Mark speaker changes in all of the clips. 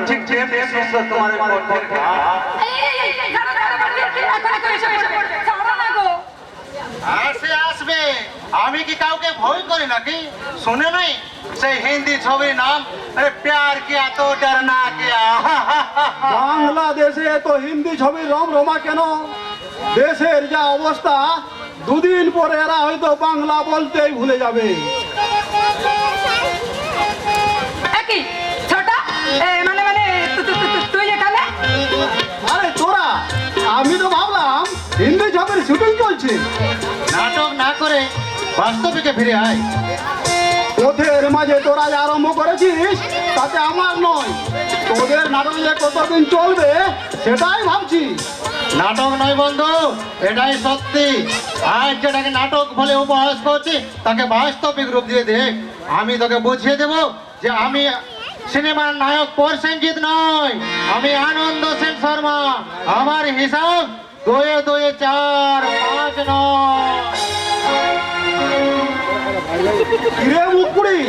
Speaker 1: ঠিক যেমনি সুস্থ তোমার কণ্ঠের ঘা।
Speaker 2: আসবে আমি কি কাউকে ভয় করি নাকি? শুনে নাই সেই হিন্দি ছবির নাম প্যার কিয়া তো ডরনা কিয়া।
Speaker 3: বাংলাদেশে তো হিন্দি ছবির রমরমা কেন? দেশের যা অবস্থা, দুদিন পরে এরা হয়তো বাংলা বলতেই ভুলে যাবে।
Speaker 4: একই ছোটা মানে মানে তুই এখানে?
Speaker 3: আরে তোরা, আমি তো ভাবলাম হিন্দি ছবির শুটিং চলছে।
Speaker 2: নাটক না করে বাস্তবিকে ফিরে আয়।
Speaker 3: ওদের মাঝে তোরা যে আরম্ভ করেছিস তাতে আমার নয়, তোদের নাটক যে কতদিন চলবে সেটাই ভাবছি।
Speaker 2: নাটক নয় বন্ধু, এটাই সত্যি। আজ যেটাকে নাটক বলে উপহাস করছি তাকে বাস্তবিক রূপ দিয়ে দেখ। আমি তোকে বুঝিয়ে দেব যে আমি সিনেমার নায়ক প্রসেনজিৎ নয়, আমি আনন্দ সেন শর্মা। আমার হিসাব 2 2 4 5 নয়।
Speaker 3: কিরে মুখপুরি,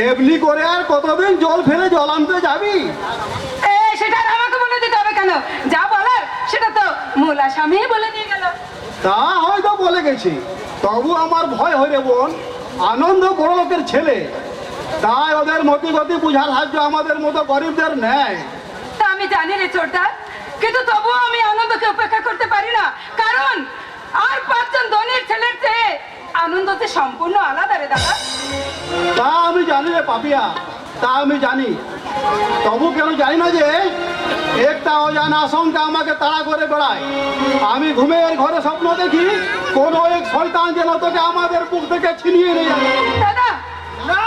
Speaker 3: এমনি করে আর কতদিন জল ফেলে জল আনতে যাবি?
Speaker 4: সেটা আর আমাকে বলে দিতে হবে কেন? যা বলার সেটা তো মূল আসামি বলে দিয়ে গেল।
Speaker 3: তা হয়তো বলে গেছি, তবু আমার ভয় হয় রে বোন। আনন্দ বড় লোকের ছেলে, তাই ওদের মতিগতি বুঝার সাহায্য আমাদের মতো গরিবদের নেয়।
Speaker 4: তা আমি জানি রে ছোটদা, কিন্তু তবুও আমি আনন্দকে উপেক্ষা করতে পারি না। কারণ আর 5 জন ধনীর ছেলের চেয়ে আনন্দ যে সম্পূর্ণ আলাদা রে দাদা।
Speaker 3: তা আমি জানি রে পাপিয়া, তা আমি জানি। তবু কেন জানি না যে একটা অজানা আশঙ্কা আমাকে তাড়া করে বেড়ায়। আমি ঘুমের ঘরে স্বপ্ন দেখি কোন এক শয়তান যেন তোকে আমাদের বুক থেকে ছিনিয়ে নিয়ে যাবে।
Speaker 4: দাদা
Speaker 5: না,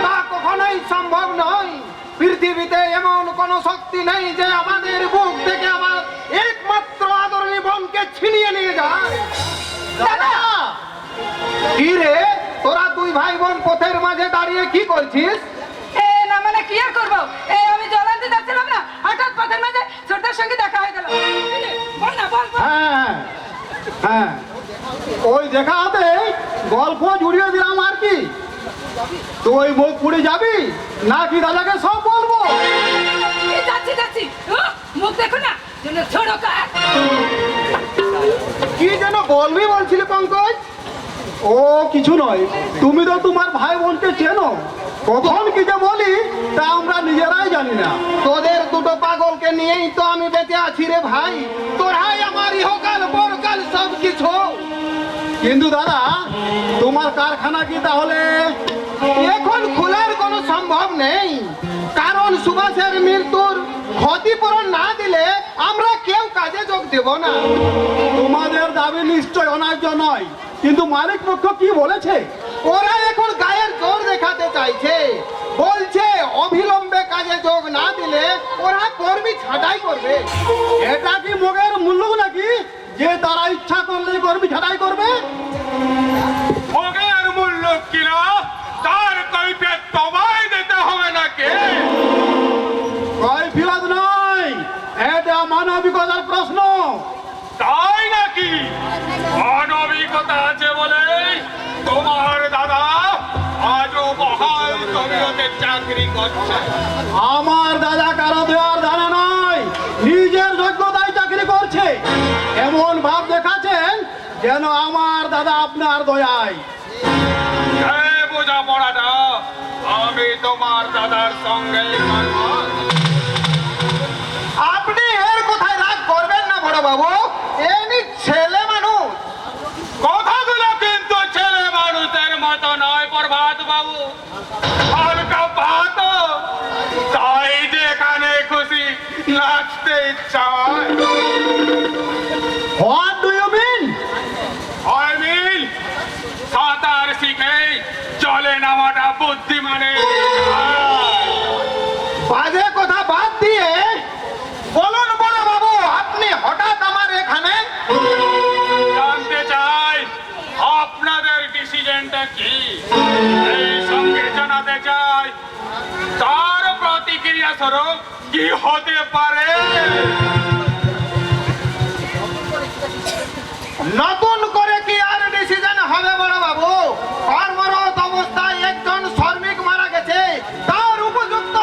Speaker 5: তা কখনোই সম্ভব নয়। পৃথিবীতে এমন কোন শক্তি নেই যে আমাদের বুক থেকে আমার একমাত্র আদরণী বোনকে ছিনিয়ে নিয়ে যায়।
Speaker 4: দাদা
Speaker 5: কি রে, তোরা 2 ভাই বোন পথের মাঝে দাঁড়িয়ে কি করছিস?
Speaker 4: না মানে কি আর করবো? আমি জল আনতে যাচ্ছিলাম না, হঠাৎ পথের মাঝে ছোটদার সঙ্গে দেখা হয়ে গেল। বল না, বল বল।
Speaker 3: হ্যাঁ হ্যাঁ, ওই দেখা হাতে গল্প জুড়িয়ে দিলাম আর কি। তুই মুখ পুড়ে যাবি নাকি দাদাকে সব বলবো?
Speaker 4: যাচ্ছি যাচ্ছি, মুখ দেখো না যেন ছোড়ো কা।
Speaker 5: কি যেন বলবি বলছিলি পঙ্কজ?
Speaker 3: ও কিছু নয়, তুমি তো তোমার ভাই বোনকে চেনো, কখন কি যে বলি তা আমরা নিজেরাই জানি না।
Speaker 5: তোদের 2টো পাগলকে নিয়েই তো আমি বেঁচে আছি রে ভাই। তোরাই আমার ইহকাল পরকাল সব কিছু।
Speaker 3: কিন্তু দাদা, তোমার কারখানা কি তাহলে
Speaker 5: এখন খোলার কোনো সম্ভব নেই, কারণ সুভাষের মৃত্যুর ক্ষতিপূরণ না দিলে আমরা কেউ কাজে যোগ দেব না।
Speaker 3: তোমাদের দাবি নিশ্চয় অন্যায্য নয়, কিন্তু মালিক পক্ষ কি বলেছে?
Speaker 5: ওরা এখন গায়ের জোর দেখাতে চাইছে, বলছে অবিলম্বে কাজে যোগ না দিলে ওরা কর্মী ছাঁটাই করবে।
Speaker 3: এটা কি মগের মূল্য নাকি যে তারা ইচ্ছা করলে কর্মী ছাঁটাই করবে?
Speaker 6: মগের মূল্য কিনা তার কৈফিয়ত তোমায় দিতে হবে নাকি?
Speaker 3: কৈফিয়ত নয়, এটা মানবিকতার প্রশ্ন।
Speaker 6: তাই নাকি? মানবিকতা আছে বলে তোমার দাদা আজও বহাল তবিয়তে চাকরি করছে।
Speaker 3: আমার দাদা কারো দেওয়ার দানা নয়, নিজের যোগ্যতায় চাকরি করছে। এমন ভাব দেখাচ্ছেন যেন আমার দাদা আপনার দয়ায়।
Speaker 6: এই বোঝাপড়াটা আমি তোমার দাদার সঙ্গে করব।
Speaker 5: আপনি এর কোথায় রাগ করবেন না বড় বাবু, এমনি ছেলে মানুষ।
Speaker 6: কথাগুলো কিন্তু ছেলে মানুষের মতো নয় প্রভাত বাবু, হালকা ভাত, তাই যেখানে খুশি নাচতে ইচ্ছা হয়।
Speaker 3: What do you mean?
Speaker 6: I mean, সাঁতার শিখে জলে নামাটা বুদ্ধিমানের কাজ।
Speaker 5: বাজে কথা বাদ দিয়ে বলুন বড় বাবু, আপনি হঠাৎ আমার এখানে?
Speaker 6: জানতে চাই আপনাদের ডিসিশনটা কি, এই সঙ্গে জানাতে চাই তার প্রতিক্রিয়া স্বরূপ কি হতে পারে।
Speaker 5: নতুন করে কি আর ডিসিশন হবে বড় বাবু? কর্মরত অবস্থায় একজন শ্রমিক মারা গেছে, তার উপযুক্ত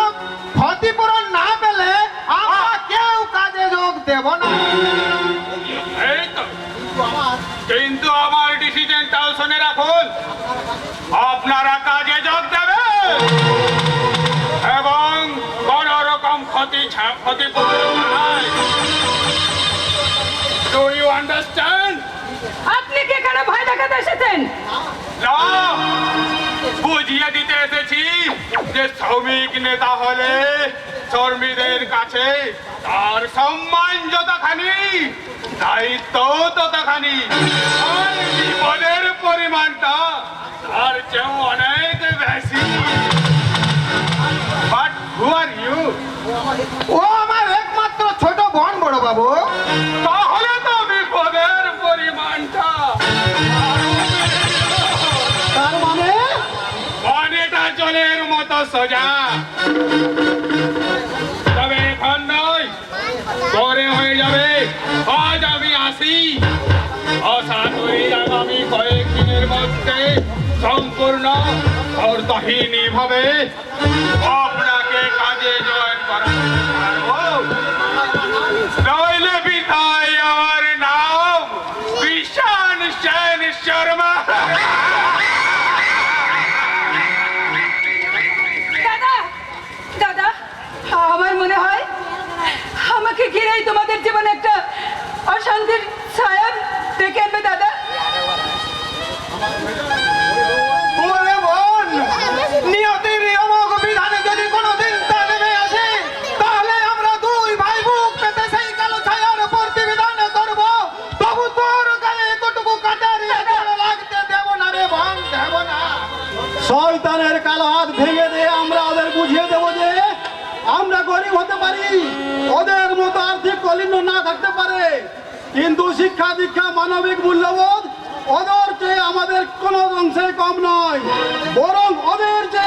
Speaker 6: আপনারা কাজে যোগ দেবেন এবং কোন রকম ক্ষতিপূরণ নয়। Do you understand?
Speaker 4: আপনি কি এখানে ভয় দেখাতে এসেছেন?
Speaker 6: না, বুঝিয়ে দিতে এসেছি যে শ্রমিক নেতা হলে শ্রমিকদের কাছে তার সম্মান যতখানি, দায়িত্ব ততখানি, আর বিপদের পরিমাণটা তার চেয়েও অনেক বেশি। But who are you?
Speaker 5: ও আমার একমাত্র ছোট বোন বড় বাবু।
Speaker 6: তাহলে তো বিপদের পরিমাণটা
Speaker 3: তার মানে
Speaker 6: অনেকটা জলের মতো সোজা। তবে এখন নয়, পরে হয়ে যাবে। আজ আমি আসি, আশা করি আগামী কয়েকদিনের মধ্যে সম্পূর্ণ অর্থহীনী ভাবে আপনাকে কাজে জয়েন করাতে পারবো। নইলে বিদায় আমার নাম বিশান সেন শর্মা।
Speaker 4: দাদা, দাদা, আমার মনে হয় আমাকে ঘিরেই তোমাদের জীবনে একটা অশান্তির ছায়া ডেকে আনবে দাদা।
Speaker 5: ওরে বোন, নিয়তির অমোঘ বিধানে যদি কোনোদিন তা নেমে আসে, তাহলে আমরা দুই ভাই বুক পেতে সেই কালো ছায়ার প্রতিবিধান করব। তবু তোর গায়ে এতটুকু কাটার জোড়া লাগতে দেব না রে বোন, দেব না।
Speaker 3: শয়তানের কালো হাত ভেঙে দিয়ে আমরা ওদের বুঝিয়ে দেবো যে আমরা গরিব হতে পারি, ওদের মতো আর্থিক কলিন্য না থাকতে পারে, কিন্তু শিক্ষা দীক্ষা মানবিক মূল্যবোধ ওদের চেয়ে আমাদের কোনো অংশে কম নয়, বরং ওদের চেয়ে